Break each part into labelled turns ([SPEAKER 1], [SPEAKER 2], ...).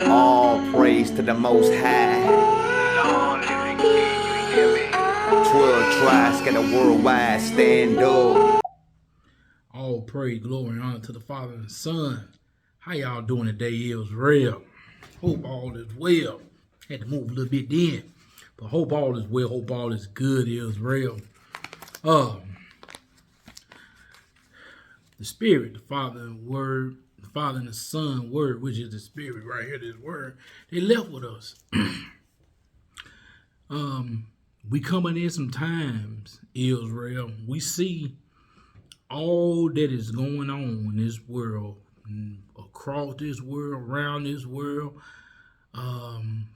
[SPEAKER 1] All praise to the Most High. 12 tribes got a worldwide stand up.
[SPEAKER 2] All praise, glory, and honor to the Father and Son. How y'all doing today? It was real. Hope all is well. Had to move a little bit then, but hope all is well. Hope all is good. It was real. The Spirit, the Father and Word, the Father and the Son Word, which is the Spirit right here. This Word, they left with us. We coming in sometimes, Israel. We see all that is going on in this world, across this world, around this world,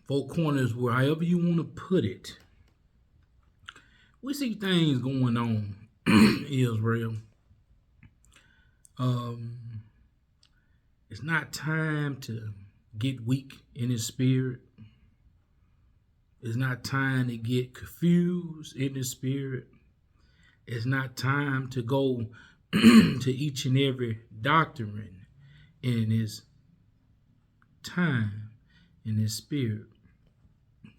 [SPEAKER 2] four corners, where however you want to put it. We see things going on, Israel. It's not time to get weak in his spirit. It's not time to get confused in the spirit. It's not time to go to each and every doctrine in his time, in his spirit.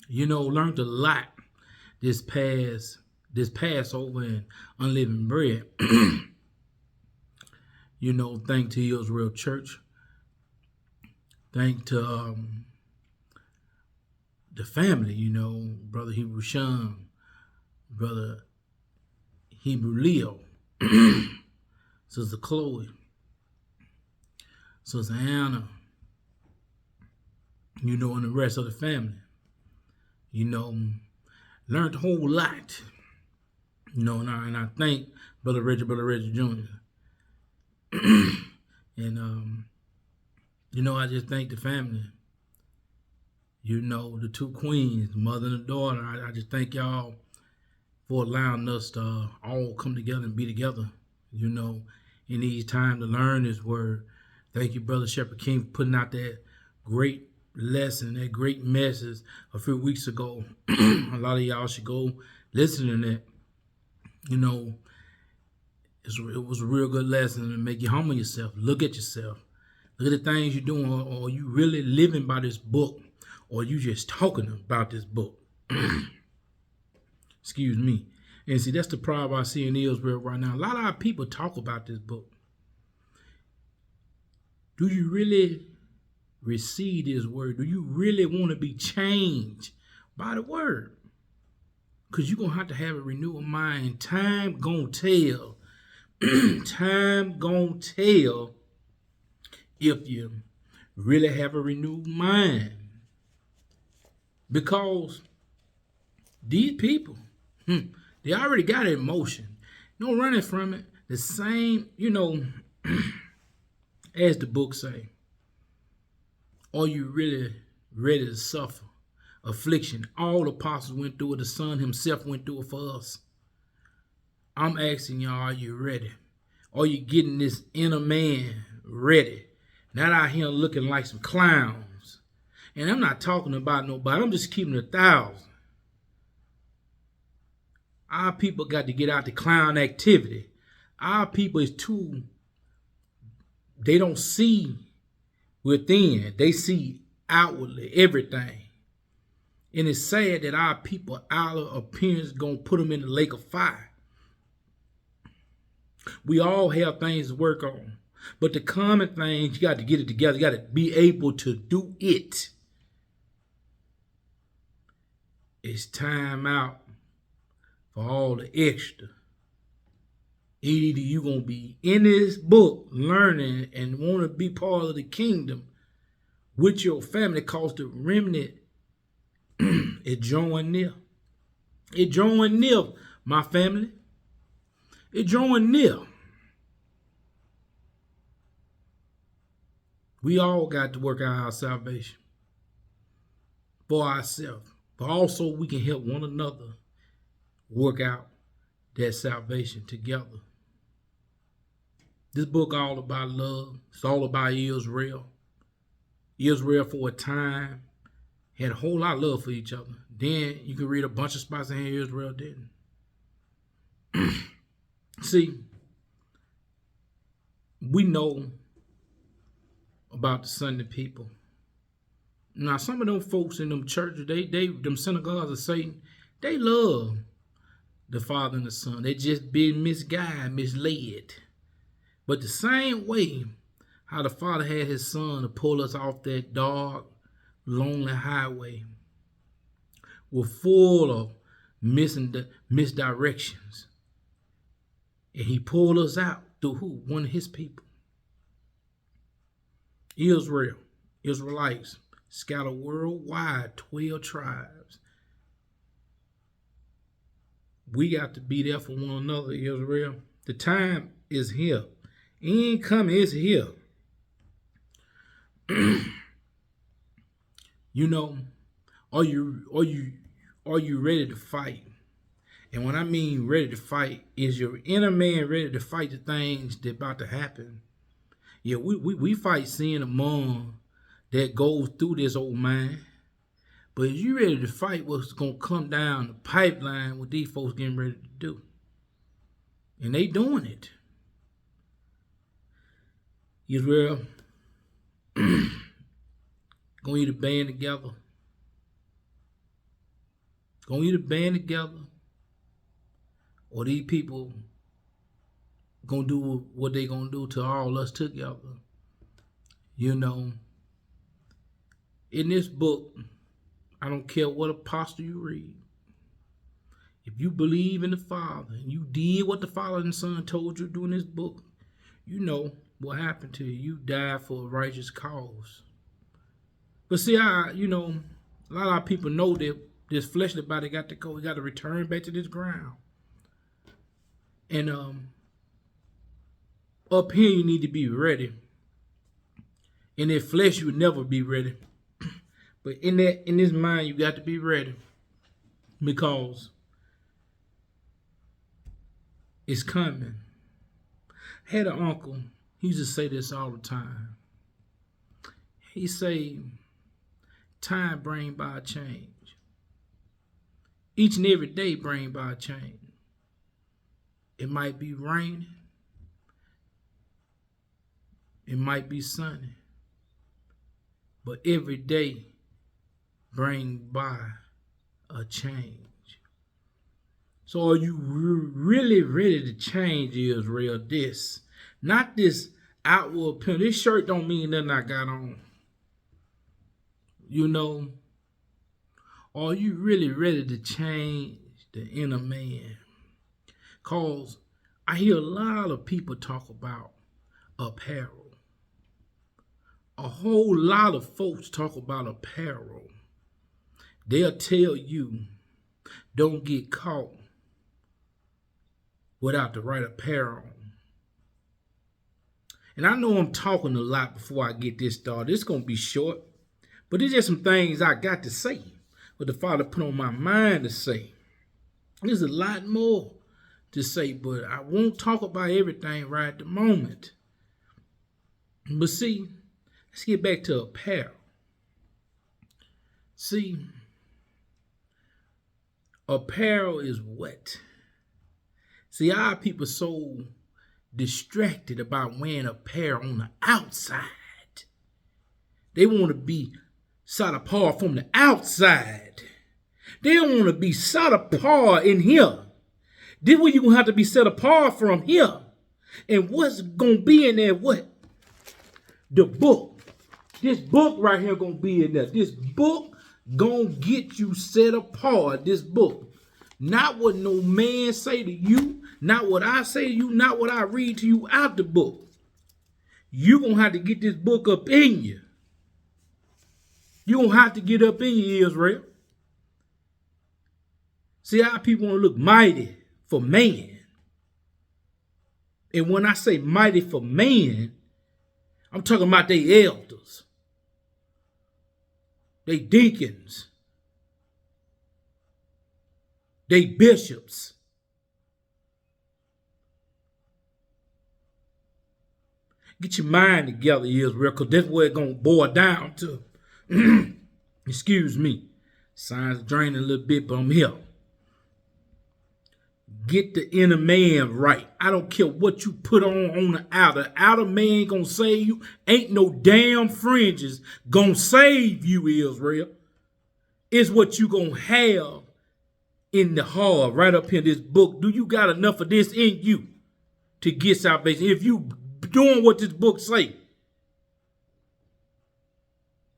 [SPEAKER 2] You know, learned a lot this Passover and unleavened bread. You know, thanks to Israel Church. Thanks to the family, you know, Brother Hebrew Shum, Brother Hebrew Leo, Sister Chloe, Sister Anna, you know, and the rest of the family. You know, learned a whole lot. You know, and I thank Brother Reggie Jr. And you know, I just thank the family. You know, the two queens, the mother and the daughter. I just thank y'all for allowing us to all come together and be together, you know, in these times to learn this word. Thank you, Brother Shepherd King, for putting out that great lesson, that great message a few weeks ago. A lot of y'all should go listen to that. You know, it was a real good lesson to make you humble yourself. Look at yourself. Look at the things you're doing. Or are you really living by this book? Or are you just talking about this book? Excuse me. And see, that's the problem I see in Israel right now. A lot of our people talk about this book. Do you really receive this word? Do you really want to be changed by the word? Because you're going to have a renewal mind. Time going to tell. Time going to tell if you really have a renewed mind. Because these people, they already got it in motion. No running from it. The same, you know, as the book say. Are you really ready to suffer affliction? All the apostles went through it. The Son himself went through it for us. I'm asking y'all, are you ready? Are you getting this inner man ready? Not out here looking like some clowns. And I'm not talking about nobody. I'm just keeping 1,000. Our people got to get out the clown activity. Our people is too, they don't see within. They see outwardly everything. And it's sad that our people, outer appearance, going to put them in the lake of fire. We all have things to work on. But the common things, you got to get it together. You got to be able to do it. It's time out for all the extra. Either you're going to be in this book learning and want to be part of the kingdom with your family, because the remnant is drawing near. It's drawing near, my family. It's drawing near. We all got to work out our salvation for ourselves. But also we can help one another work out that salvation together. This book all about love. It's all about Israel. Israel for a time had a whole lot of love for each other. Then you can read a bunch of spots in here Israel didn't. See, we know about the Sunday people. Now, some of them folks in them churches, them synagogues of Satan, they love the Father and the Son. They just been misguided, misled. But the same way how the Father had his Son to pull us off that dark, lonely highway, were full of misdirections. And he pulled us out through who? One of his people. Israel, Israelites, scattered worldwide, 12 tribes. We got to be there for one another, Israel. The time is here. It ain't coming, it's here. You know, are you ready to fight? And when I mean ready to fight, is your inner man ready to fight the things that about to happen? Yeah, we fight sin among that goes through this old mind. But is you ready to fight what's going to come down the pipeline, what these folks getting ready to do? And they doing it. Israel, gonna either band together. Gonna either band together, or these people gonna do what they gonna do to all us together. You know, in this book, I don't care what apostle you read. If you believe in the Father and you did what the Father and the Son told you to do in this book, you know what happened to you. You died for a righteous cause. But see, a lot of people know that this fleshly body got to go. We got to return back to this ground. And up here you need to be ready. In that flesh you would never be ready. But in this mind you got to be ready. Because it's coming. I had an uncle, he used to say this all the time. He say, time bring by a change. Each and every day bring by a change. It might be raining. It might be sunny. But every day bring by a change. So are you really ready to change, Israel? This, not this outward appearance. This shirt don't mean nothing I got on. You know, are you really ready to change the inner man? Cause I hear a lot of people talk about apparel. A whole lot of folks talk about apparel. They'll tell you, don't get caught without the right apparel. And I know I'm talking a lot before I get this started. It's going to be short, but there's just some things I got to say, what the Father put on my mind to say. There's a lot more to say, but I won't talk about everything right at the moment. But see, let's get back to apparel. See, apparel is what? See, our people so distracted about wearing apparel on the outside. They want to be set apart from the outside. They don't want to be set apart in here. This way you're going to have to be set apart from here. And what's going to be in there, what? The book. This book right here going to be in there. This book going to get you set apart, this book. Not what no man say to you, not what I say to you, not what I read to you out the book. You're going to have to get this book up in you. You're going to have to get up in you, Israel. See, our people want to look mighty for man. And when I say mighty for man, I'm talking about they elders, they deacons, they bishops. Get your mind together, Israel, because that's where it's going to boil down to. Excuse me. Signs draining a little bit, but I'm here. Get the inner man right. I don't care what you put on the outer. The outer man gonna save you. Ain't no damn fringes gonna save you, Israel. It's what you gonna have in the heart, right up here in this book. Do you got enough of this in you to get salvation? If you doing what this book say.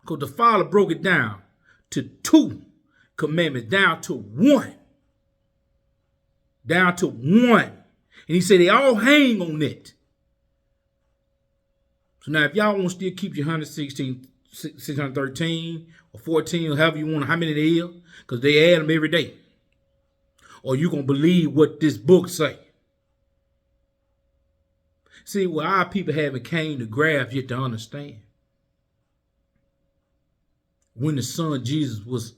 [SPEAKER 2] Because the Father broke it down to 2 commandments, down to 1. Down to 1. And he said they all hang on it. So now if y'all want to still keep your 116, 613 or 14 or however you want, how many they is, because they add them every day. Or you going to believe what this book say. See, what our people haven't came to grasp yet to understand. When the Son Jesus was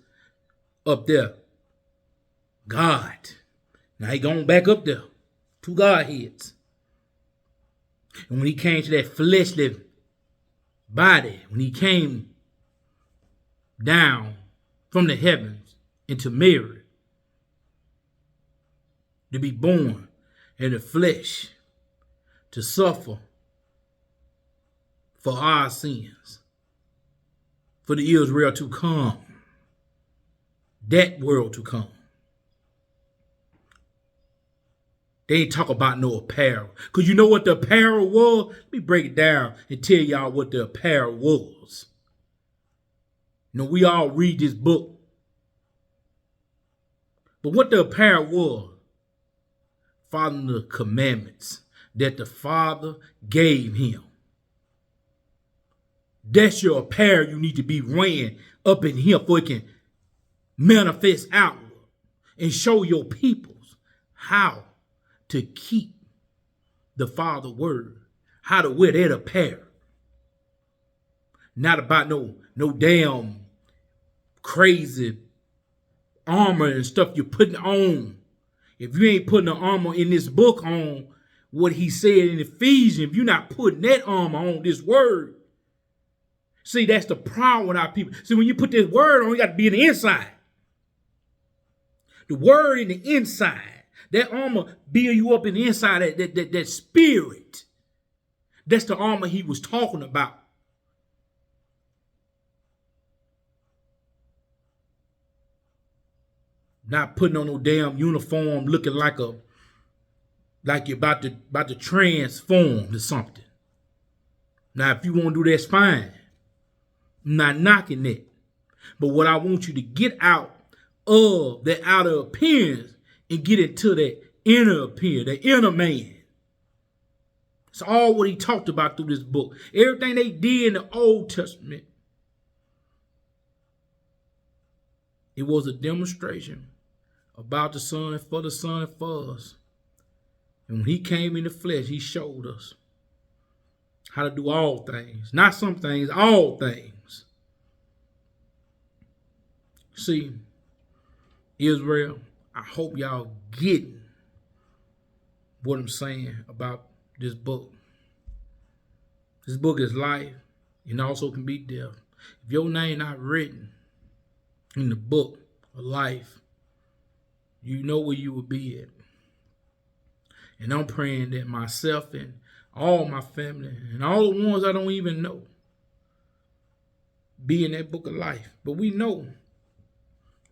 [SPEAKER 2] up there, God. Now he going back up there. 2 Godheads. And when he came to that fleshly body, when he came down from the heavens into Mary to be born in the flesh, to suffer for our sins, for the Israel to come, that world to come. They ain't talk about no apparel. Because you know what the apparel was? Let me break it down and tell y'all what the apparel was. You know, we all read this book. But what the apparel was, following the commandments that the Father gave him. That's your apparel you need to be wearing up in here for it can manifest outward and show your peoples how to keep the Father word, how to wear that apparel. Not about no damn crazy armor and stuff you're putting on. If you ain't putting the armor in this book on what he said in Ephesians, if you're not putting that armor on this word, see, that's the problem with our people. See, when you put this word on, you got to be in the inside. The word in the inside. That armor build you up in the inside, that spirit. That's the armor he was talking about. Not putting on no damn uniform looking like you're about to transform to something. Now, if you want to do that, that's fine. I'm not knocking it. But what I want you to get out of that outer appearance and get into that inner appearance, the inner man. It's all what he talked about through this book. Everything they did in the Old Testament, it was a demonstration about the Son, for the Son, and for us. And when he came in the flesh, he showed us how to do all things. Not some things, all things. See, Israel, I hope y'all getting what I'm saying about this book. This book is life and also can be death. If your name not written in the book of life, you know where you will be at. And I'm praying that myself and all my family and all the ones I don't even know be in that book of life. But we know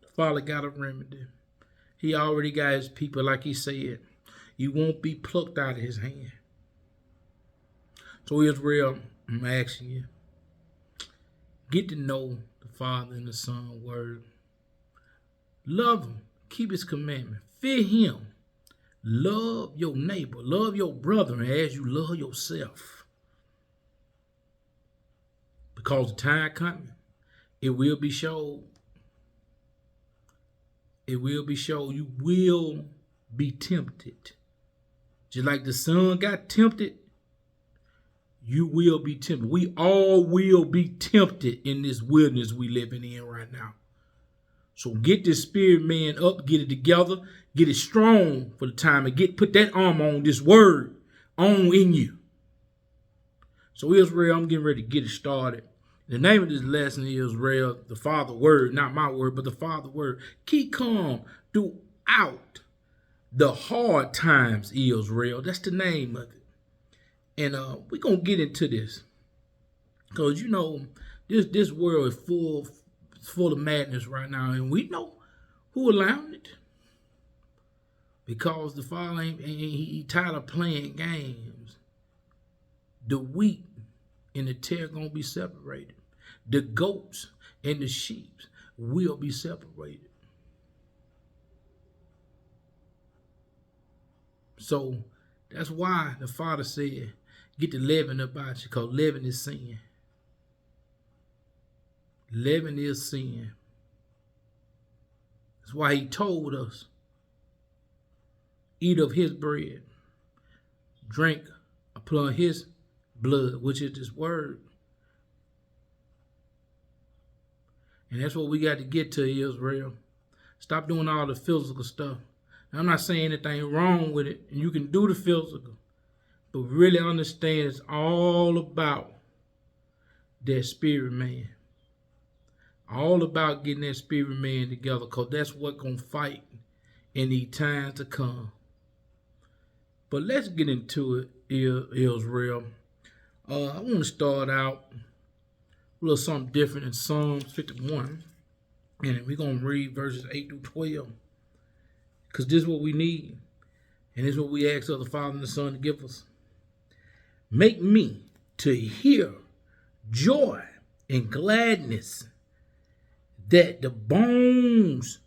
[SPEAKER 2] the Father got a remedy. He already got his people, like he said. You won't be plucked out of his hand. So Israel, I'm asking you, get to know the Father and the Son word. Love him. Keep his commandment. Fear him. Love your neighbor. Love your brother as you love yourself. Because the time coming, it will be showed. It will be showed. You will be tempted. Just like the son got tempted, you will be tempted. We all will be tempted in this wilderness we living in right now. So get this spirit man up, get it together, get it strong for the time, and put that armor on, this word on in you. So Israel, I'm getting ready to get it started. The name of this lesson is Israel, the Father word, not my word, but the Father word. Keep calm throughout The Hard Times, Israel. That's the name of it. And we're going to get into this. Because, you know, this world is full of madness right now. And we know who allowed it. Because the Father he tired of playing games. The wheat and the tare going to be separated. The goats and the sheep will be separated. So that's why the Father said, get the leaven about you, because leaven is sin. Leaven is sin. That's why he told us, eat of his bread, drink upon his blood, which is his word. And that's what we got to get to, Israel. Stop doing all the physical stuff. Now, I'm not saying anything wrong with it. And you can do the physical. But really understand it's all about that spirit man. All about getting that spirit man together, because that's what's going to fight in these times to come. But let's get into it, Israel. I want to start out a little something different in Psalms 51. And we're going to read verses 8 through 12. Because this is what we need. And this is what we ask of the Father and the Son to give us. Make me to hear joy and gladness, that the bones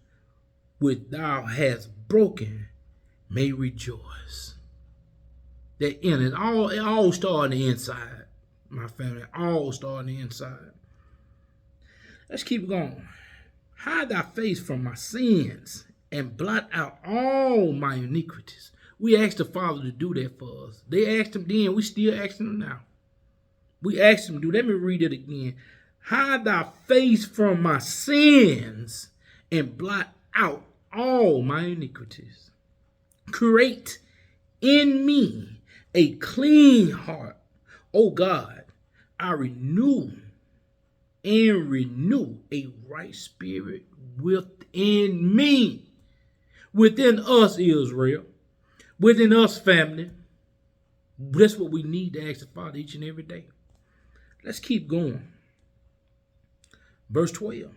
[SPEAKER 2] which thou hast broken may rejoice. That in it all starts on the inside, my family. All starts on the inside. Let's keep going. Hide thy face from my sins and blot out all my iniquities. We asked the Father to do that for us. They asked him then. We still asking him now. We asked him to do. Let me read it again. Hide thy face from my sins and blot out all my iniquities. Create in me a clean heart, O God. I renew a right spirit within me. Within us, Israel. Within us, family. That's what we need to ask the Father each and every day. Let's keep going. Verse 12.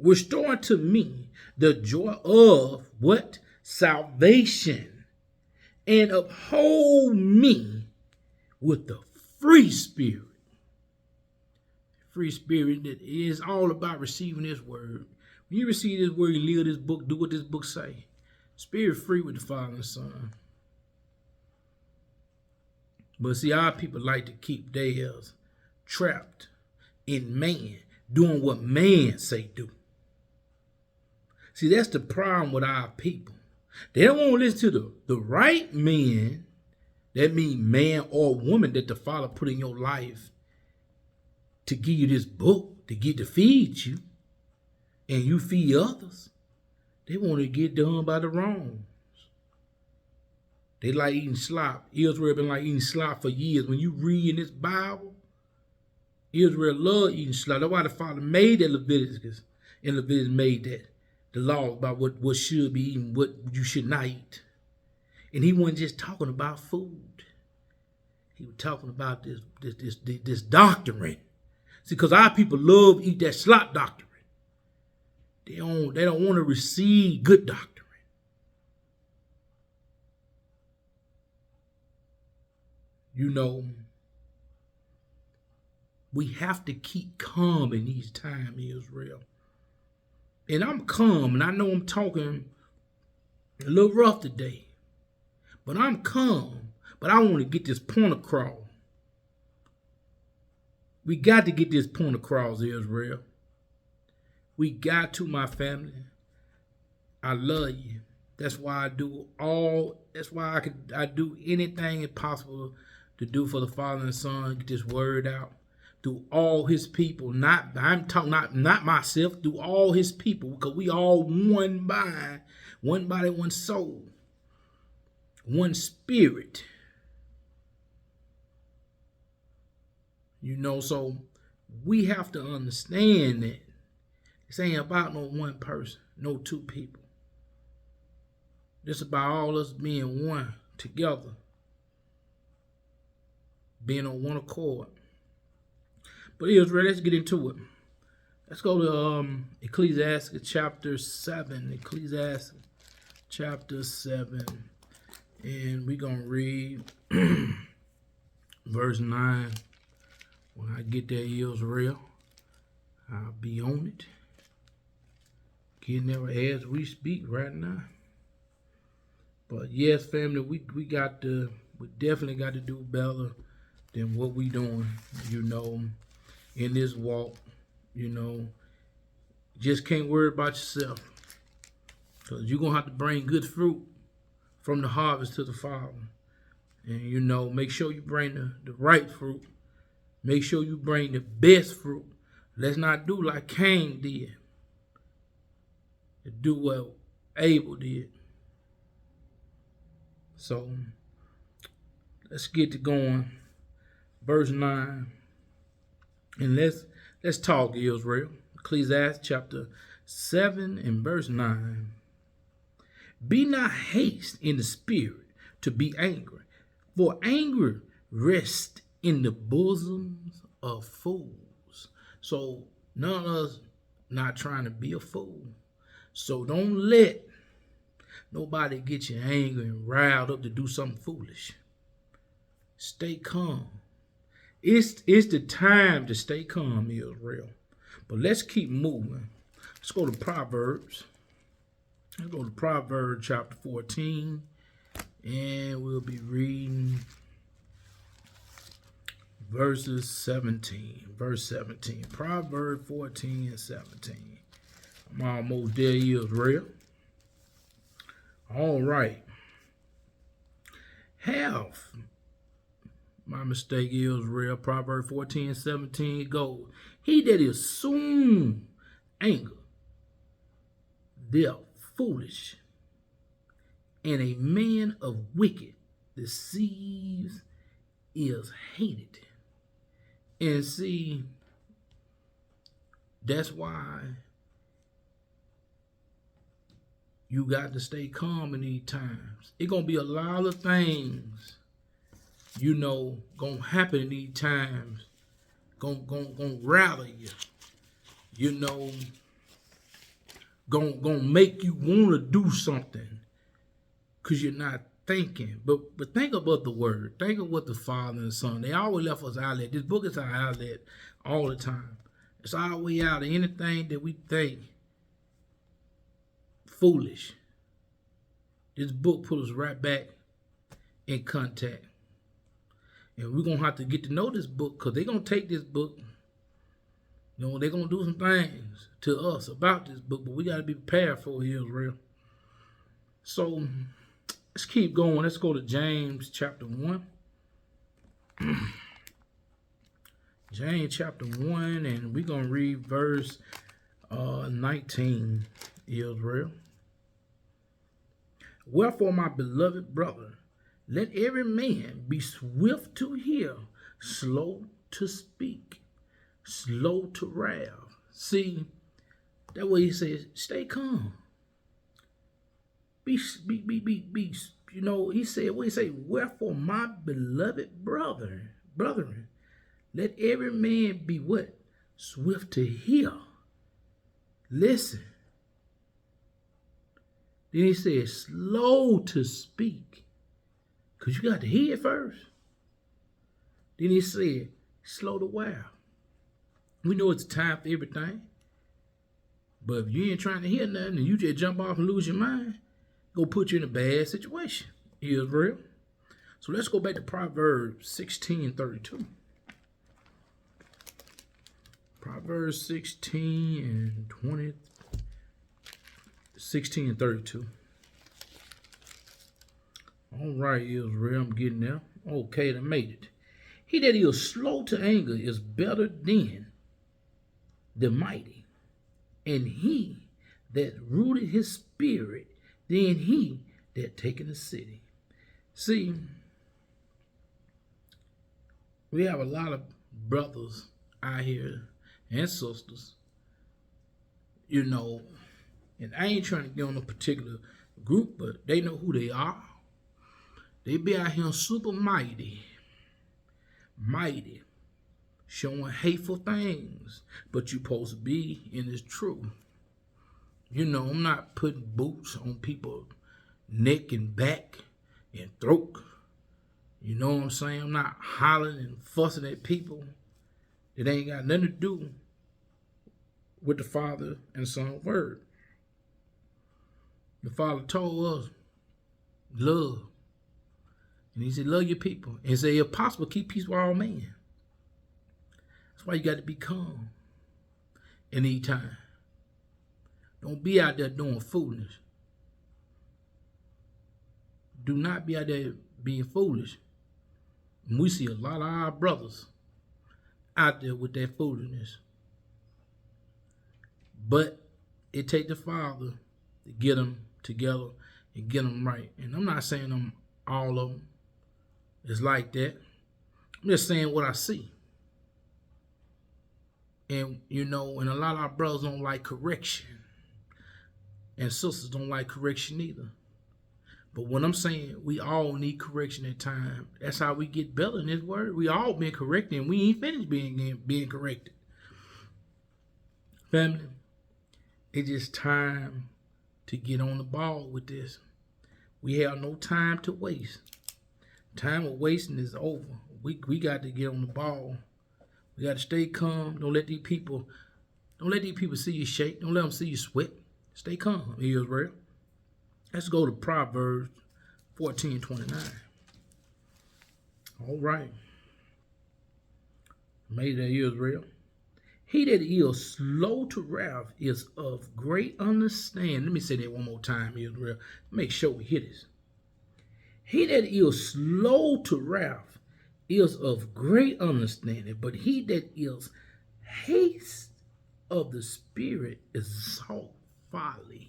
[SPEAKER 2] Restore to me the joy of what? Salvation. And uphold me with the free spirit. Free spirit that is all about receiving this word. When you receive this word, you live this book, do what this book say. Spirit free with the Father and the Son. But see, our people like to keep theirs trapped in man, doing what man say do. See, that's the problem with our people. They don't want to listen to the right man. That means man or woman that the Father put in your life to give you this book, to feed you, and you feed others. They want to get done by the wrongs. They like eating slop. Israel been like eating slop for years. When you read in this Bible, Israel love eating slop. That's why the Father made that Leviticus. And Leviticus made that. The law about what should be eaten, what you should not eat. And he wasn't just talking about food. He was talking about this doctrine. See, because our people love eat that slop doctrine. They don't want to receive good doctrine. You know, we have to keep calm in these times, Israel. And I'm calm, and I know I'm talking a little rough today. But I'm calm. But I want to get this point across. We got to get this point across, Israel. We got to, my family. I love you. That's why I do anything possible to do for the Father and the Son, get this word out. Through all his people, not myself, through all his people, because we all one body, one soul, one spirit. You know, so we have to understand that. This ain't about no one person, no two people. This about all us being one together, being on one accord. But Israel, let's get into it. Let's go to Ecclesiastes chapter 7. Ecclesiastes chapter 7. And we're going to read verse 9. When I get there, Israel, I'll be on it. Getting there as we speak right now. But yes, family, we definitely got to do better than what we doing, in this walk. Just can't worry about yourself. Because you're going to have to bring good fruit from the harvest to the Father. And, make sure you bring the right fruit. Make sure you bring the best fruit. Let's not do like Cain did. Do what Abel did. So, let's get to going. Verse 9. And let's talk, Israel. Ecclesiastes chapter 7 and verse 9. Be not haste in the spirit to be angry, for anger rests in the bosoms of fools. So none of us not trying to be a fool. So don't let nobody get you angry and riled up to do something foolish. Stay calm. It's the time to stay calm, Israel. But let's keep moving. Let's go to Proverbs. Let's go to Proverbs chapter 14. And we'll be reading verses 17. Verse 17. Proverbs 14 and 17. I'm almost there, Israel. All right. My mistake, Israel. Proverbs 14 and 17 goes. He that is soon angry, they're foolish, and a man of wicked deceives is hated. And see, that's why you got to stay calm in these times. It's going to be a lot of things, going to happen in these times. Going to rattle you. Going to make you want to do something because you're not thinking. But think about the word. Think of what the Father and Son, they always left us outlet. This book is our outlet all the time. It's our way out of anything that we think foolish. This book put us right back in contact. And we're going to have to get to know this book because they're going to take this book. They're going to do some things to us about this book, but we got to be prepared for it, Israel. So, let's keep going. Let's go to James chapter 1. James chapter 1, and we're going to read verse 19, Israel. Wherefore, my beloved brother, let every man be swift to hear, slow to speak, slow to wrath. See, that way he says, stay calm. He said, what he say? Wherefore, my beloved brethren, let every man be what? Swift to hear. Listen. Then he said, slow to speak. Because you got to hear it first. Then he said, slow to wrath. We know it's time for everything. But if you ain't trying to hear nothing and you just jump off and lose your mind, go put you in a bad situation. Israel. So let's go back to Proverbs 16:32. Proverbs 16 and 32. All right, Israel, I'm getting there. Okay, I made it. He that is slow to anger is better than the mighty, and he that rooted his spirit than he that taketh a city. See, we have a lot of brothers out here and sisters, and I ain't trying to get on a particular group, but they know who they are. They be out here super mighty, showing hateful things, but you supposed to be in this truth. You know, I'm not putting boots on people's neck and back and throat. You know what I'm saying? I'm not hollering and fussing at people that ain't got nothing to do with the Father and Son word. The Father told us love. And he said, love your people. And he said, if possible, keep peace with all men. That's why you got to be calm in any time. Don't be out there doing foolishness. Do not be out there being foolish. And we see a lot of our brothers out there with that foolishness. But it takes the Father to get them together and get them right. And I'm not saying them all of them is like that. I'm just saying what I see. And you know, and a lot of our brothers don't like correction. And sisters don't like correction either. But what I'm saying, we all need correction at times. That's how we get better in this word. We all been corrected, and we ain't finished being corrected. Family, it's just time to get on the ball with this. We have no time to waste. Time of wasting is over. We got to get on the ball. We got to stay calm. Don't let these people see you shake. Don't let them see you sweat. Stay calm, Israel. Let's go to Proverbs 14:29. All right. Made that Israel. He that is slow to wrath is of great understanding. Let me say that one more time, Israel. Make sure we hear this. He that is slow to wrath is of great understanding, but he that is haste of the spirit is salt folly.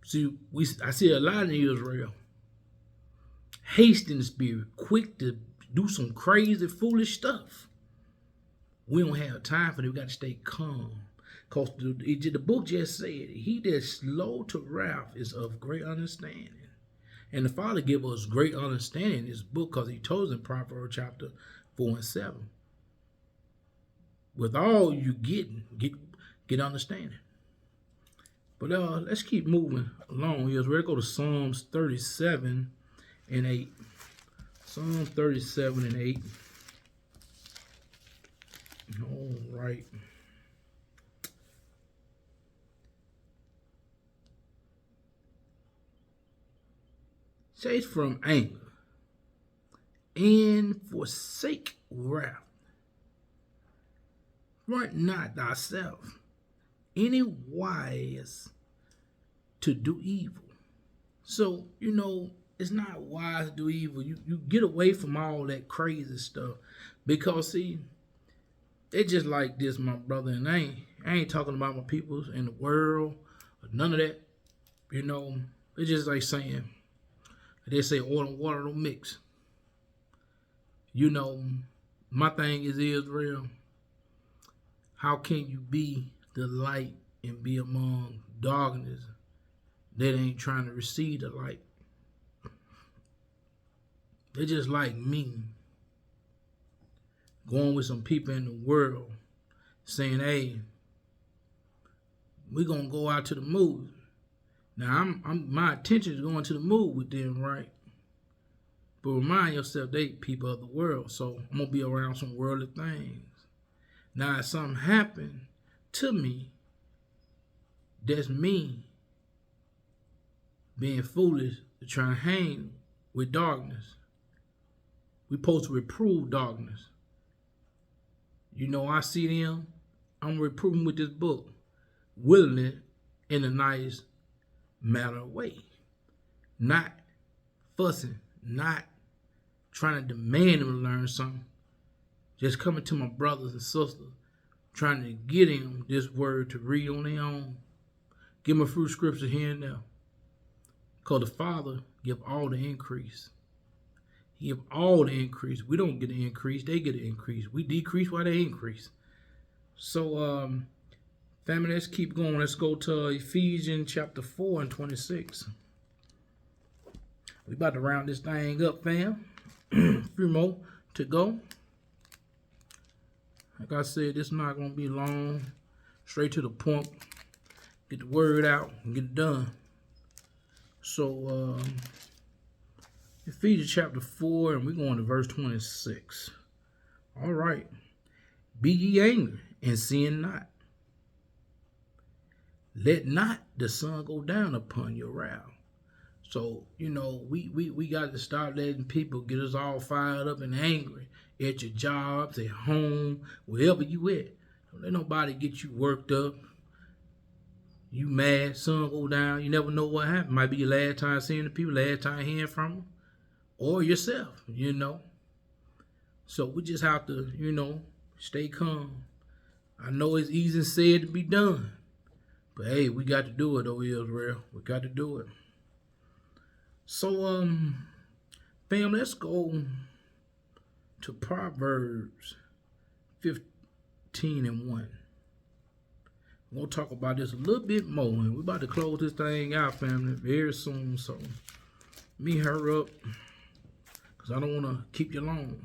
[SPEAKER 2] See, I see a lot in Israel. Haste in the spirit, quick to do some crazy, foolish stuff. We don't have time for that. We got to stay calm. Because the book just said, he that's slow to wrath is of great understanding. And the Father give us great understanding in this book because he told us in Proverbs chapter 4 and 7. With all you get understanding. But let's keep moving along here. We're going to go to Psalms 37 and 8. Psalms 37 and 8. All right. Chase from anger and forsake wrath. Front not thyself any wise to do evil. So, you know, it's not wise to do evil. You get away from all that crazy stuff. Because, see, it's just like this, my brother. And I ain't talking about my people in the world or none of that. You know, it's just like saying, they say oil and water don't mix. You know, my thing is Israel. How can you be the light and be among darkness that ain't trying to receive the light? They're just like me going with some people in the world saying, hey, we're going to go out to the movie. Now, my attention is going to the movie with them, right? But remind yourself, they people of the world, so I'm going to be around some worldly things. Now, if something happened to me, that's me being foolish to try and hang with darkness. We're supposed to reprove darkness. You know, I see them, I'm reproving with this book, willingly in a nice matter of way. Not fussing, not trying to demand them to learn something. Just coming to my brothers and sisters, trying to get them this word to read on their own. Give them a few scriptures here and there. Because the Father give all the increase. He give all the increase. We don't get the increase, they get the increase. We decrease while they increase. So Family, let's keep going. Let's go to Ephesians chapter 4 and 26. We about to round this thing up, fam. A few more to go. Like I said, this is not going to be long. Straight to the point. Get the word out and get it done. So, Ephesians chapter 4, and we're going to verse 26. All right. Be ye angry and sin not. Let not the sun go down upon your wrath. So, you know, we got to stop letting people get us all fired up and angry at your jobs, at home, wherever you at. Don't let nobody get you worked up. You mad, sun go down. You never know what happened. Might be your last time seeing the people, last time hearing from them, or yourself, you know. So we just have to, you know, stay calm. I know it's easy said to be done. But hey, we got to do it, though, Israel. We got to do it. So, fam, let's go to Proverbs 15 and 1. We're going to talk about this a little bit more. And we're about to close this thing out, family, very soon. So, let me hurry up because I don't want to keep you long.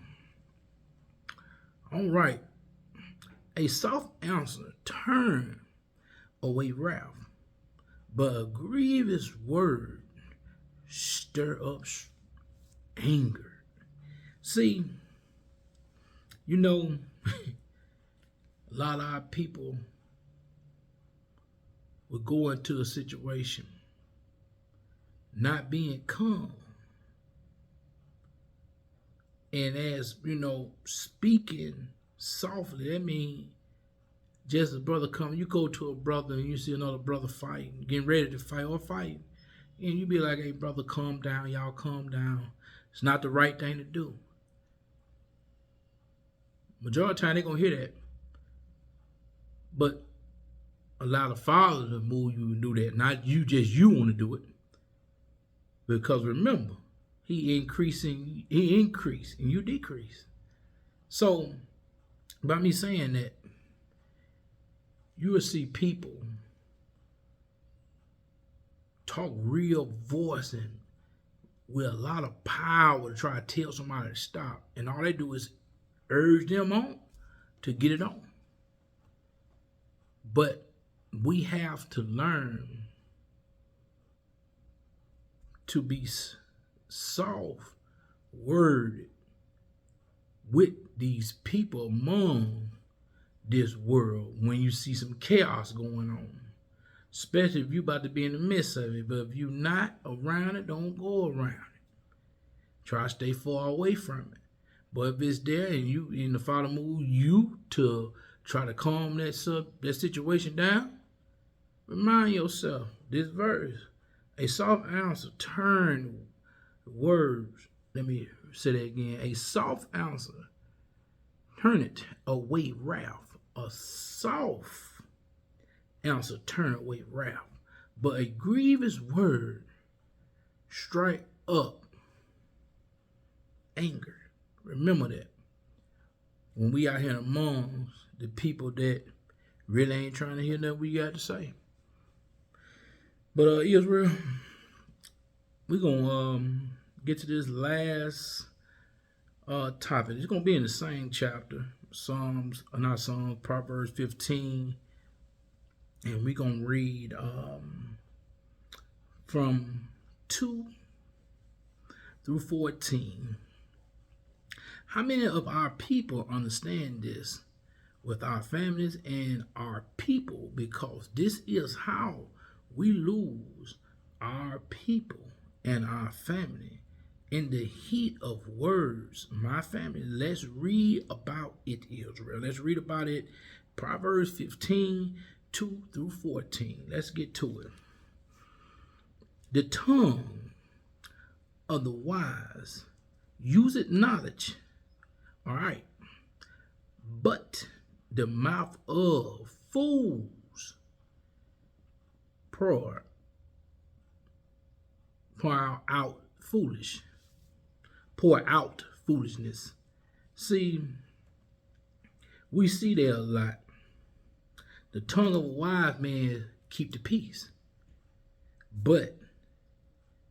[SPEAKER 2] All right. A soft answer turn away wrath, but a grievous word stir up anger. See, you know, a lot of our people will go into a situation not being calm. And as, you know, speaking softly, that means just a brother coming, you go to a brother and you see another brother fighting, getting ready to fight or fighting. And you be like, hey, brother, calm down. Y'all calm down. It's not the right thing to do. Majority of the time, they're going to hear that. But a lot of fathers will move you and do that. Not you, just you want to do it. Because remember, he increased and you decrease. So, by me saying that, you will see people talk real voice and with a lot of power to try to tell somebody to stop. And all they do is urge them on to get it on. But we have to learn to be soft worded with these people among this world when you see some chaos going on. Especially if you about to be in the midst of it. But if you not around it, don't go around it. Try to stay far away from it. But if it's there and you in the Father move you to try to calm that situation down, remind yourself this verse. A soft answer turn words. Let me say that again. A soft answer turn it away wrath. A soft answer turn away wrath, but a grievous word strike up anger. Remember that when we out here amongst the people that really ain't trying to hear nothing we got to say. But Israel, we're gonna get to this last topic. It's gonna be in the same chapter, Proverbs 15. And we're going to read from 2 through 14. How many of our people understand this with our families and our people? Because this is how we lose our people and our family in the heat of words. My family, let's read about it, Israel. Let's read about it. Proverbs 15, 2 through 14. Let's get to it. The tongue of the wise useth knowledge. All right. But the mouth of fools pour out foolishness. See, we see there a lot. The tongue of a wise man keep the peace, but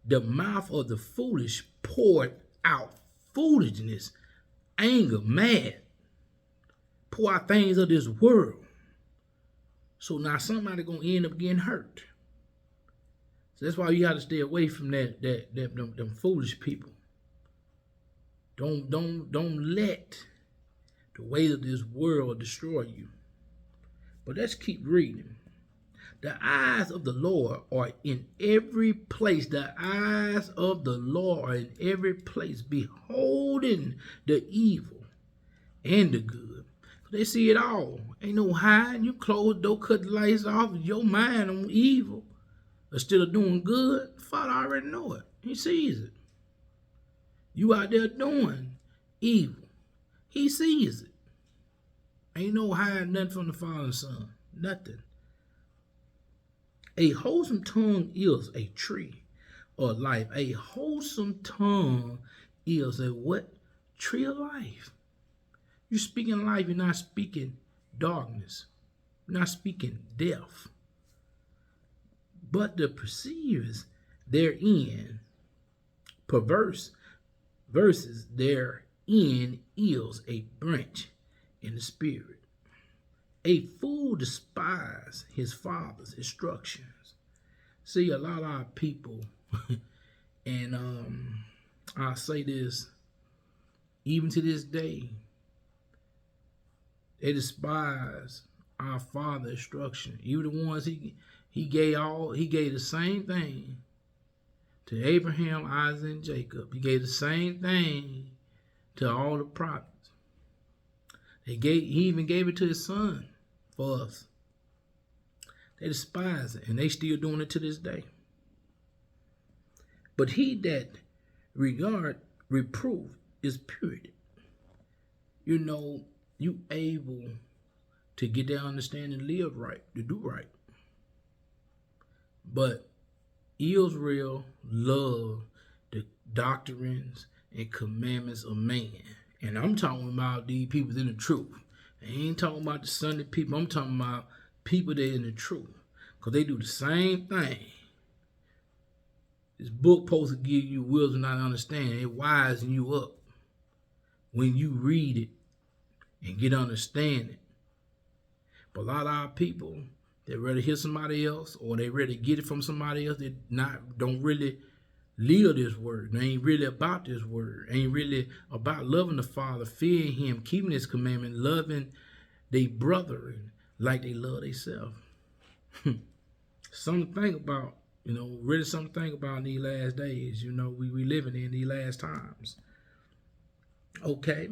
[SPEAKER 2] the mouth of the foolish poured out foolishness, anger, mad, pour out things of this world. So now somebody gonna end up getting hurt. So that's why you gotta stay away from them foolish people. Don't let the ways of this world destroy you. But let's keep reading. The eyes of the Lord are in every place. The eyes of the Lord are in every place, beholding the evil and the good. They see it all. Ain't no hiding. You close the door, cut the lights off, your mind on evil instead of doing good. Father already know it. He sees it. You out there doing evil. He sees it. Ain't no hiding nothing from the Father and Son. Nothing. A wholesome tongue is a tree of life. A wholesome tongue is a what? Tree of life. You're speaking life, you're not speaking darkness. You're not speaking death. But the perceivers therein, perverse verses therein is a branch in the spirit. A fool despises his father's instructions. See, a lot of people, and I say this, even to this day, they despise our father's instruction. Even the ones he gave the same thing to Abraham, Isaac, and Jacob. He gave the same thing to all the prophets. He even gave it to his son for us. They despise it, and they still doing it to this day. But he that regard reproof is purity. You know, you able to get that understanding, live right, to do right. But Israel love the doctrines and commandments of man. And I'm talking about these people in the truth. I ain't talking about the Sunday people. I'm talking about people that in the truth. Because they do the same thing. This book supposed to give you wisdom not understanding. It wisens you up when you read it and get understanding. But a lot of our people, they rather hear somebody else, or they rather get it from somebody else. They don't really live this word. They ain't really about this word. Ain't really about loving the Father, fearing Him, keeping His commandment, loving their brethren like they love themselves. Something to think about, really something to think about in these last days. We living in these last times. Okay.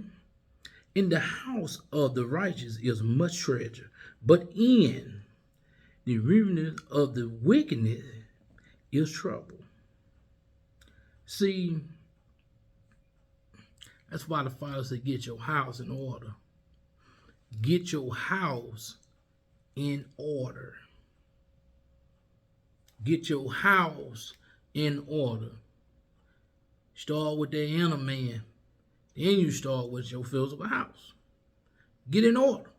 [SPEAKER 2] In the house of the righteous is much treasure, but in the remnant of the wickedness is trouble. See, that's why the Father said, get your house in order. Get your house in order. Get your house in order. Start with the inner man. Then you start with your physical house. Get in order.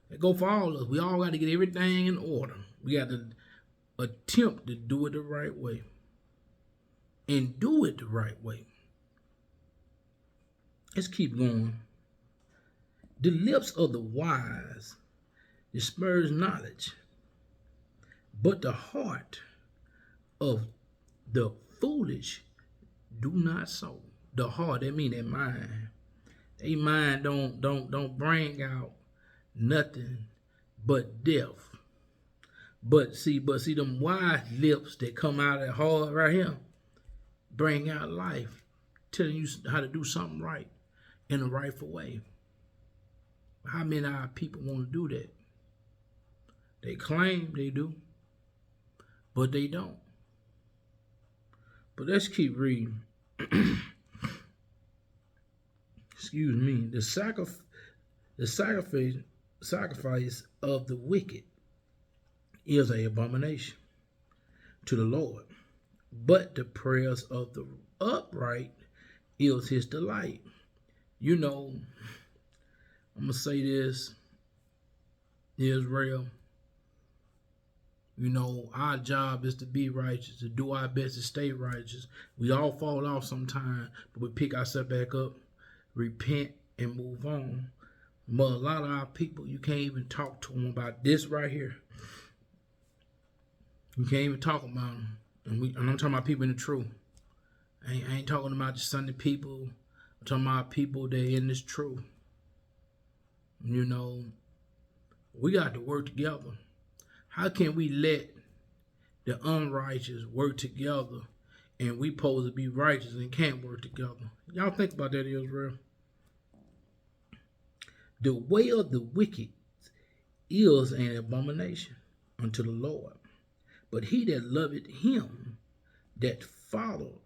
[SPEAKER 2] That go for all of us. We all got to get everything in order. We got to attempt to do it the right way. And do it the right way. Let's keep going. The lips of the wise disperse knowledge, but the heart of the foolish do not so. The heart, that mean their mind. Their mind don't bring out nothing but death. But see, them wise lips that come out of that heart right here bring out life, telling you how to do something right in a rightful way. How many of our people want to do that? They claim they do, but they don't. But let's keep reading. Excuse me. The sacrifice of the wicked is an abomination to the Lord, but the prayers of the upright is His delight. I'm gonna say this. Israel. You know, our job is to be righteous, to do our best to stay righteous. We all fall off sometimes, but we pick ourselves back up, repent, and move on. But a lot of our people, you can't even talk to them about this right here. You can't even talk about them. And I'm talking about people in the truth. I ain't talking about the Sunday people. I'm talking about people that in this truth. You know, we got to work together. How can we let the unrighteous work together and we supposed to be righteous and can't work together? Y'all think about that, Israel. The way of the wicked is an abomination unto the Lord. But he that loveth him that follow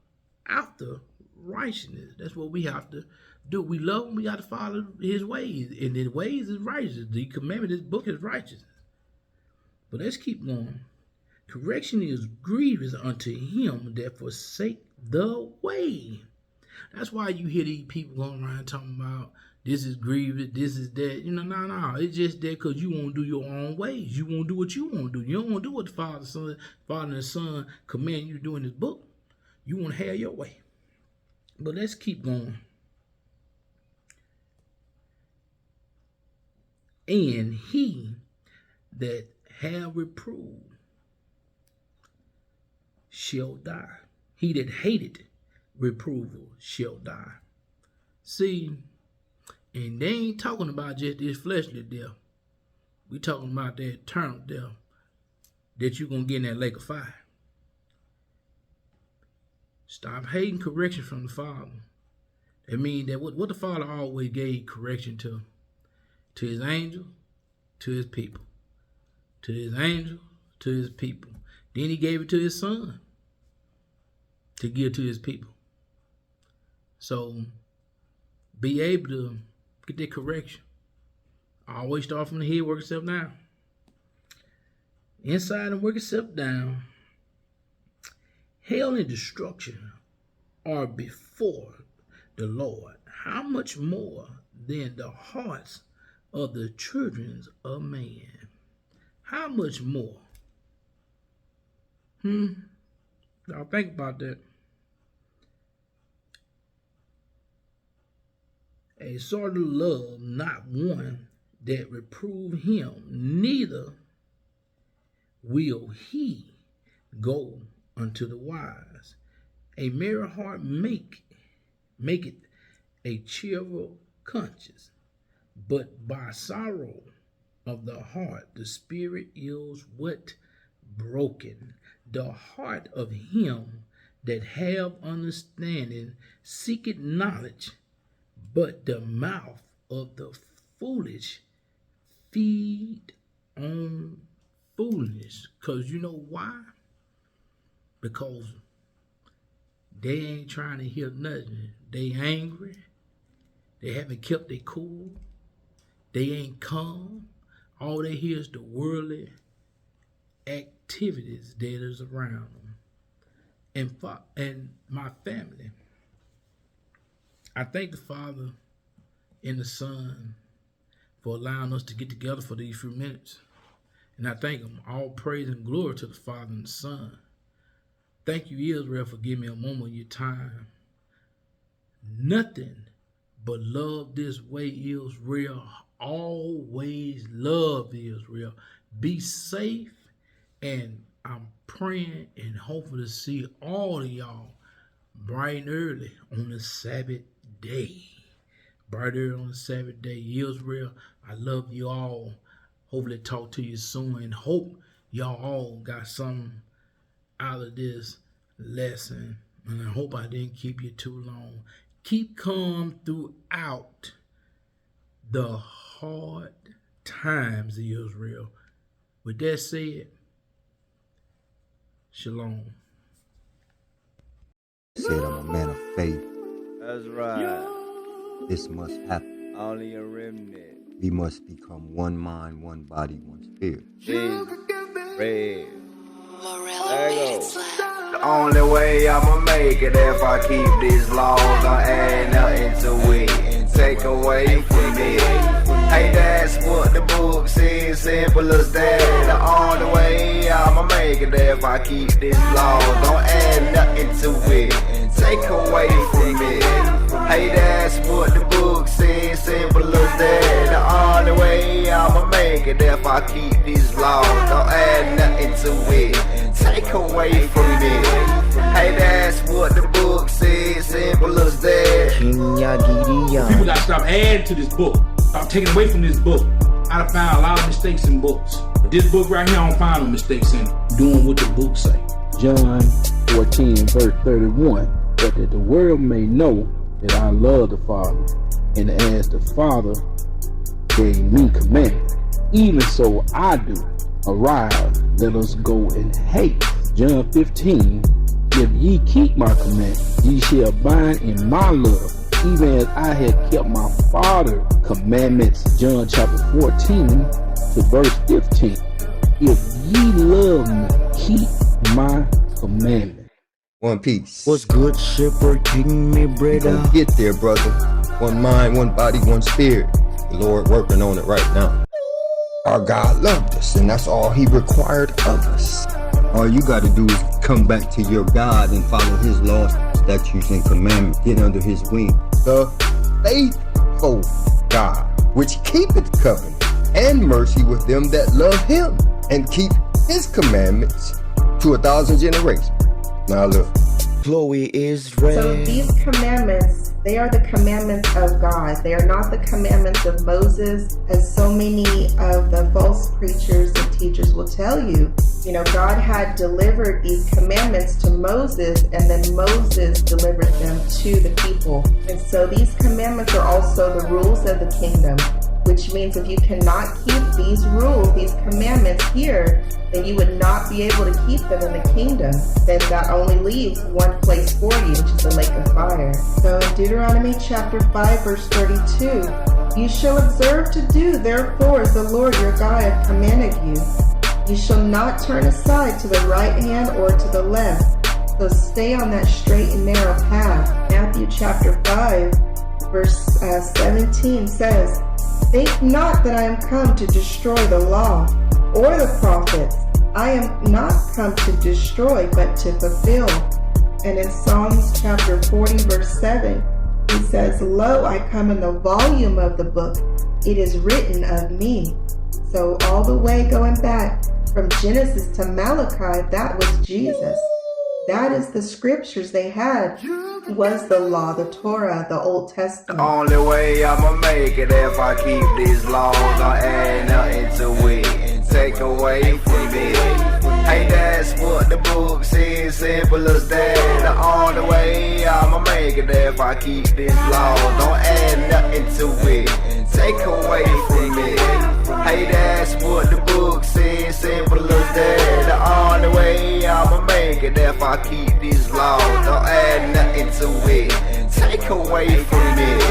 [SPEAKER 2] after righteousness. That's what we have to do. We love him, we got to follow his ways. And his ways is righteous. The commandment, this book is righteous. But let's keep going. Correction is grievous unto him that forsake the way. That's why you hear these people going around talking about this is grievous, this is that. You know, no. It's just that because you won't do your own ways. You won't do what you want to do. You don't want to do what the Father and the Son command you to do in this book. You want to have your way. But let's keep going. And he that have reproved shall die. He that hated reproval shall die. See, and they ain't talking about just this fleshly death. We talking about the eternal death that you're going to get in that lake of fire. Stop hating correction from the Father. That means that what the Father always gave correction to his angel, to his people. To his angel, to his people. Then he gave it to his Son to give to his people. So be able to get that correction. Always start from the head, work yourself down. Inside and work yourself down. Hell and destruction are before the Lord. How much more than the hearts of the children of man? How much more? Y'all think about that. A sort of love, not one that reprove him, neither will he go unto the wise. A merry heart maketh a cheerful conscience, but by sorrow of the heart the spirit is what? Broken. The heart of him that have understanding seeketh knowledge, but the mouth of the foolish feed on foolishness. Because you know why? Because they ain't trying to hear nothing. They angry. They haven't kept their cool. They ain't calm. All they hear is the worldly activities that is around them. And my family, I thank the Father and the Son for allowing us to get together for these few minutes. And I thank them. All praise and glory to the Father and the Son. Thank you, Israel, for giving me a moment of your time. Nothing but love this way, Israel. Always love Israel. Be safe, and I'm praying and hoping to see all of y'all bright and early on the Sabbath day. Bright early on the Sabbath day. Israel, I love you all. Hopefully talk to you soon, and hope y'all all got something out of this lesson. And I hope I didn't keep you too long. Keep calm throughout the hard times, Israel. With that said, shalom.
[SPEAKER 3] Said I'm a man of faith.
[SPEAKER 1] That's right.
[SPEAKER 3] This must happen.
[SPEAKER 1] Only a remnant.
[SPEAKER 3] We must become one mind, one body, one spirit.
[SPEAKER 1] Jesus. Red. There you go. The only way I'ma make it if I keep these laws. I add nothing to it and take away from me. Hey, that's what the book says, simple as that. The only way I'ma make it if I keep this law. Don't add nothing to it, take away from it. Hey, that's what the book says, simple as that. The only way I'ma make it if I keep this law. Don't add nothing to it, take away from it. Hey, that's what the book says, simple as that.
[SPEAKER 2] People gotta stop adding to this book. Stop taking away from this book. I done found a lot of mistakes in books. But this book right here, I don't find no mistakes in it. Doing what the book say.
[SPEAKER 4] John 14 verse 31. But that the world may know that I love the Father, and as the Father gave me commandments, even so I do. Arise, let us go in haste. John 15. If ye keep my commandments, ye shall abide in my love, even as I have kept my Father's commandments. John chapter 14 to verse 15. If ye love me, keep my commandments.
[SPEAKER 3] One piece.
[SPEAKER 5] Was good shepherd taking me, brother?
[SPEAKER 3] Gonna get there, brother. One mind, one body, one spirit. The Lord working on it right now. Our God loved us, and that's all He required of us. All you got to do is come back to your God and follow His laws, statutes, and commandments. Get under His wing. The faithful God, which keepeth covenant and mercy with them that love Him, and keep His commandments to 1,000 generations. Now look.
[SPEAKER 5] Chloe is red.
[SPEAKER 6] So these commandments, they are the commandments of God. They are not the commandments of Moses, as so many of the false preachers and teachers will tell you. You know, God had delivered these commandments to Moses, and then Moses delivered them to the people. And so these commandments are also the rules of the kingdom, which means if you cannot keep these rules, these commandments here, then you would not be able to keep them in the kingdom. Then that only leaves one place for you, which is the lake of fire. So in Deuteronomy chapter 5, verse 32, you shall observe to do, therefore, as the Lord your God hath commanded you. You shall not turn aside to the right hand or to the left. So stay on that straight and narrow path. Matthew chapter 5, verse 17 says, think not that I am come to destroy the law or the prophets. I am not come to destroy, but to fulfill. And in Psalms chapter 40, verse 7, he says, lo, I come in the volume of the book. It is written of me. So all the way going back from Genesis to Malachi, that was Jesus. That is the scriptures they had. Was the law, the Torah, the Old Testament.
[SPEAKER 1] The only way I'ma make it if I keep these laws. Don't add nothing to it and take away from it. Hey, that's what the book says, simple as that. The only way I'ma make it if I keep these laws. Don't add nothing to it and take away from it. Hey, that's what the book says, simple as that. The only way I'ma make it if I keep these laws. Don't add nothing to it and take away from it.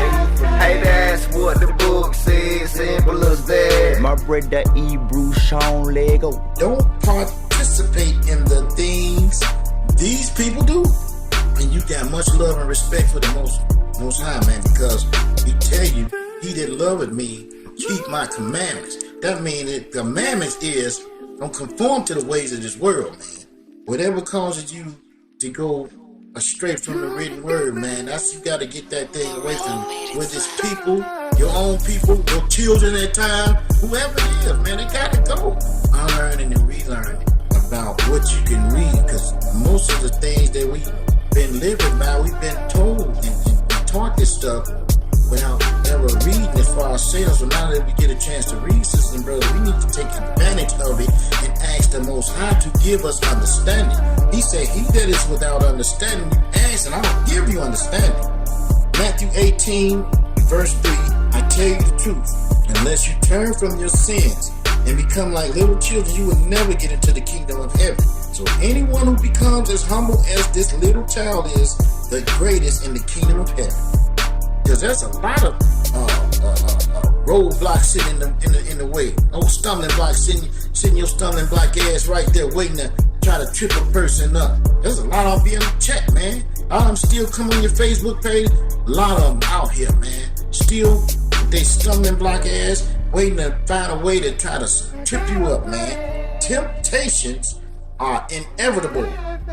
[SPEAKER 1] Hey, that's what the book says, simple as that.
[SPEAKER 5] My brother Hebrew Sean Lego.
[SPEAKER 7] Don't participate in the things these people do. And you got much love and respect for the most high, man, because he tell you, he that loveth me, keep my commandments. That means that commandments is don't conform to the ways of this world, man. Whatever causes you to go astray from the written word, man, that's, you got to get that thing away from whether it's people, your own people, your children at time, whoever it is, man, they got to go. Unlearning and relearning about what you can read, because most of the things that we've been living by, we've been told and taught this stuff without ever reading it for ourselves. So now that we get a chance to read, sisters and brothers, we need to take advantage of it and ask the Most High to give us understanding. He said, he that is without understanding, you ask and I will give you understanding. Matthew 18, verse 3, I tell you the truth, unless you turn from your sins and become like little children, you will never get into the kingdom of heaven. So anyone who becomes as humble as this little child is, the greatest in the kingdom of heaven. Because there's a lot of roadblocks sitting in the way. Old stumbling blocks sitting your stumbling block ass right there waiting to try to trip a person up. There's a lot of them being checked, man. A lot of them still come on your Facebook page. A lot of them out here, man. Still, they stumbling block ass waiting to find a way to try to trip you up, man. Temptations are inevitable,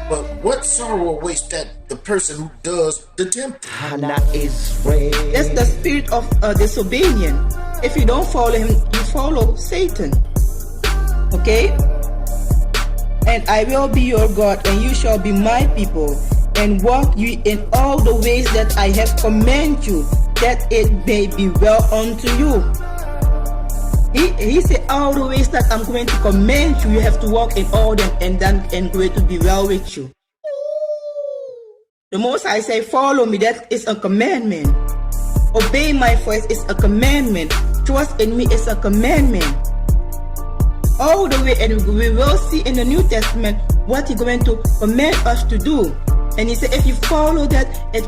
[SPEAKER 7] but what sorrow awaits the person who does the tempting?
[SPEAKER 5] Hana Israel.
[SPEAKER 8] That's the spirit of disobedience. If you don't follow him, you follow Satan. Okay? And I will be your God, and you shall be my people, and walk you in all the ways that I have commanded you, that it may be well unto you. He said, all the ways that I'm going to command you, you have to walk in all them, and then and going to be well with you. The most I say, follow me, that is a commandment. Obey my voice is a commandment. Trust in me is a commandment. All the way, and we will see in the New Testament what He's going to command us to do. And He said, if you follow that, it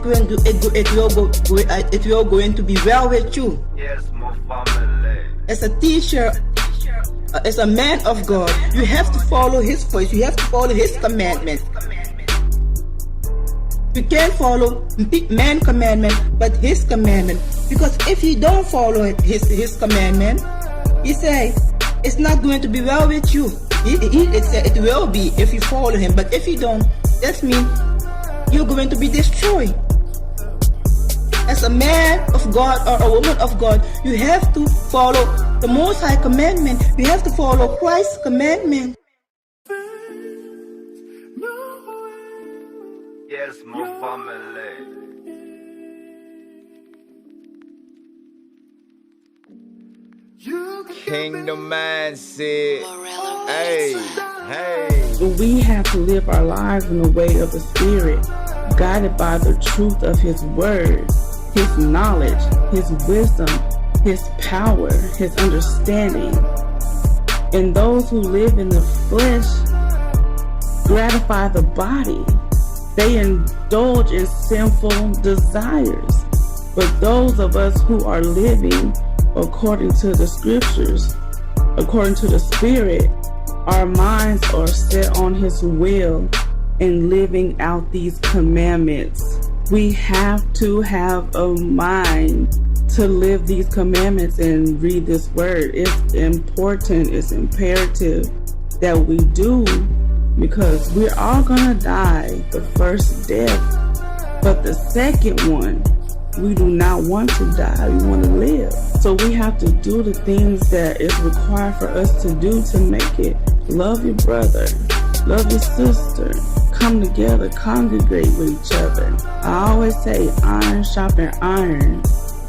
[SPEAKER 8] will going to be well with you.
[SPEAKER 1] Yes, my family.
[SPEAKER 8] As a teacher, as a man of God, you have to follow His voice. You have to follow His commandment. You can't follow man's commandment, but His commandment. Because if you don't follow His commandment, He say it's not going to be well with you. It said it will be if you follow Him, but if you don't, that means you're going to be destroyed. As a man of God or a woman of God, you have to follow the Most High commandment. You have to follow Christ's commandment.
[SPEAKER 1] Yes, my family. Kingdom mindset. Hey.
[SPEAKER 9] We have to live our lives in the way of the Spirit, guided by the truth of His word, His knowledge, His wisdom, His power, His understanding. And those who live in the flesh gratify the body. They indulge in sinful desires. But those of us who are living according to the scriptures, according to the Spirit, our minds are set on His will and living out these commandments. We have to have a mind to live these commandments and read this word. It's important, it's imperative that we do, because we're all gonna die the first death, but the second one, we do not want to die, we want to live. So we have to do the things that is required for us to do to make it. Love your brother, love your sister, come together, congregate with each other. I always say iron sharpen iron.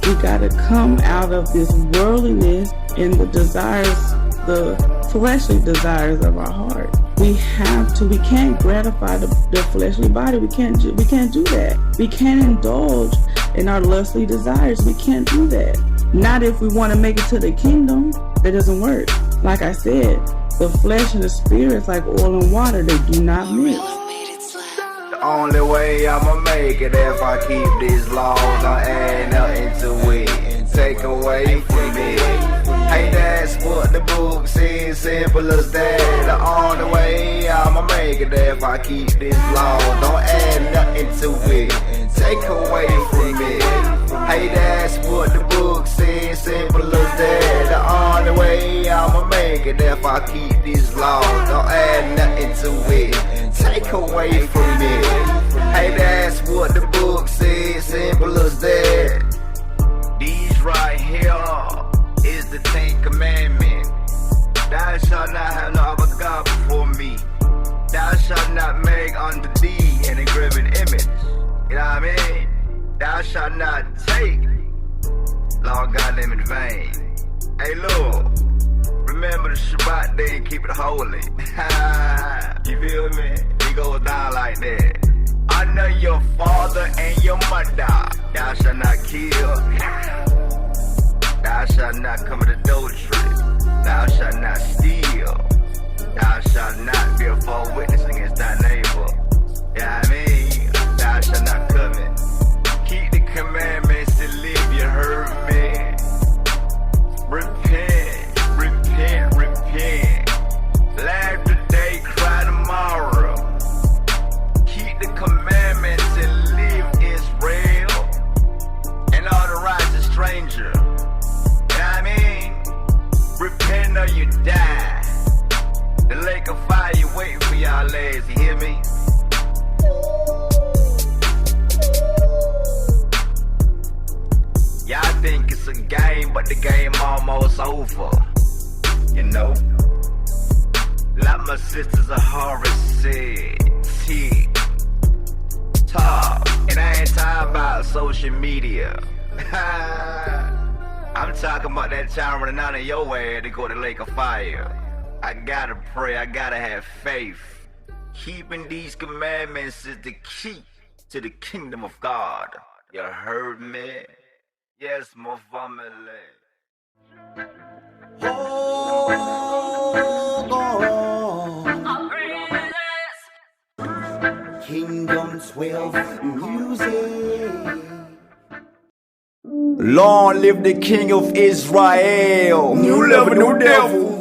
[SPEAKER 9] We gotta come out of this worldliness and the desires, the fleshly desires of our heart. We can't gratify the fleshly body. We can't do that. We can't indulge in our lustly desires. We can't do that. Not if we want to make it to the kingdom. That doesn't work. Like I said, the flesh and the spirit is like oil and water. They do not mix.
[SPEAKER 1] The only way I'ma make it if I keep these laws. Don't add nothing to it and take away from me. Hey, that's what the book says, simple as that. The only way I'ma make it if I keep these laws. Don't add nothing to it and take away from me. Hey, that's what the book says, simple as that. The only way I'ma make it if I keep these laws. Don't add nothing to it and take away from me. Hey, that's what the book says, simple as that. These right here is the 10 Commandments. Thou shalt not have no other God before me. Thou shalt not make unto thee an engraven image. You know what I mean? Thou shalt not take Lord God name in vain. Hey, Lord, remember the Shabbat day and keep it holy. You feel me? It goes down like that. Honor your father and your mother. Thou shalt not kill. Thou shalt not commit adultery. Thou shalt not steal. Thou shalt not be a false witness against thy neighbor. You know what I mean? Thou shalt not covet. Keep the commandments to live, you heard me? Repent, repent, repent. Laugh today, cry tomorrow. Keep the commandments and live, Israel. And all the righteous stranger. You know what I mean? our legs, you hear me? Y'all think it's a game, but the game almost over. You know? Like my sisters of Horace said, TikTok. And I ain't talking about social media. I'm talking about that time running out of your way to go to the lake of fire. I gotta pray, I gotta have faith. Keeping these commandments is the key to the kingdom of God. You heard me? Yes, my family.
[SPEAKER 5] Oh God. Kingdom 12 music.
[SPEAKER 1] Long live the King of Israel. New level, new devil.